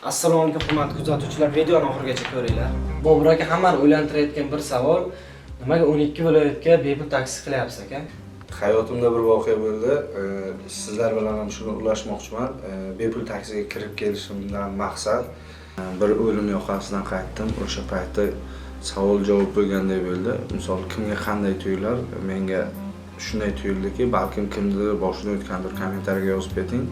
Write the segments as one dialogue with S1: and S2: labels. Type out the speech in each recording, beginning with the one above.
S1: Assalomu alaykum hurmatli kuzatuvchilar, videoni oxirigacha ko'ringlar. Bobur aka hammani o'ylantirayotgan bir savol. Nimaga 12 viloyatga bepul taksi qilyapsiz aka?
S2: Hayotimda bir voqea bo'ldi. Sizlar bilan ham shuni ulashmoqchiman. Bepul taksiga kirib kelishimdan maqsad bir o'lim yoqasidan qaytdim. O'sha paytda savol javob bo'lganday bo'ldi. Misol kimga qanday tuyular? Menga shunday tuyuldiki, balkim kimdir boshidan o'tgandir, kommentariyaga yozib keting.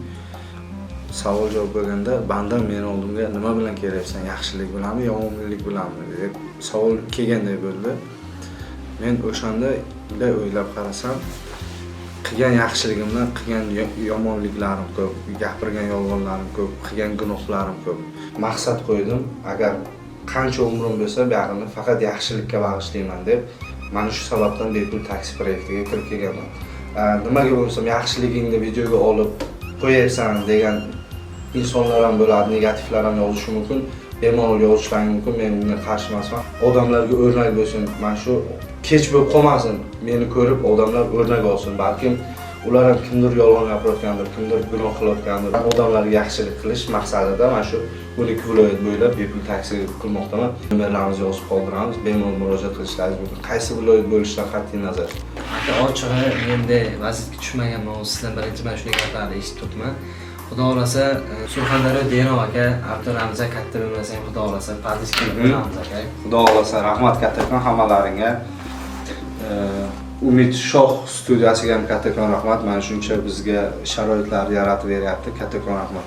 S2: Savol javob bo'lganda bandam meni oldimga nima bilan kelyapsan? Yaxshilik bilanmi, yomonlik bilanmi deb savol kelganday bo'ldi. Men o'shanda o'ylab qarasam, qilgan yaxshiligimdan qilgan yomonliklarim ko'p, gapirgan yolg'onlarim ko'p, qilgan gunohlarim ko'p. Maqsad qo'ydim, agar qancha umrim bo'lsa, bag'rini faqat yaxshilikka bag'ishlayman deb mana shu sababdan bepul taksi proyektiga kirib kelganman. Nimaga bo'lsam yaxshiligingni videoga olib qo'yaysan degan insonlar ham bo'ladi, negativlar ham yozishi mumkin. Bemalol yozishlari mumkin, men bunga qarshi emasman. Odamlarga o'rnak bo'lsin, mana shu kech bo'lib qolmasin, meni ko'rib odamlar o'rnak olsin. Balkim ular ham kimdir yolg'on gapirayotgandir, kimdir gunoh qilayotgandir. Odamlarga yaxshilik qilish maqsadida mana shu 12 viloyat bo'ylab bepul taksi qilmoqdaman. Nomerlarimizni yozib qoldiramiz, bemalol murojaat qilishlaringiz mumkin. Qaysi viloyat bo'lishidan qat'iy nazar.
S1: Aka ochig'i menda vaziyatga tushmaganman, sizdan birinchi mana shunday gaplarni eshitib turibman. Xudo xolasa Surxondaryo Denov aka, Abduramiza katta bo'lmasang xudo xolasa poddiska qilamiz aka.
S2: Xudo xolasa rahmat kattakon hammalaringga. Umid Shoh studiyasiga ham kattakon rahmat. Mana shuncha bizga sharoitlar yaratib beryapti. Kattakon rahmat.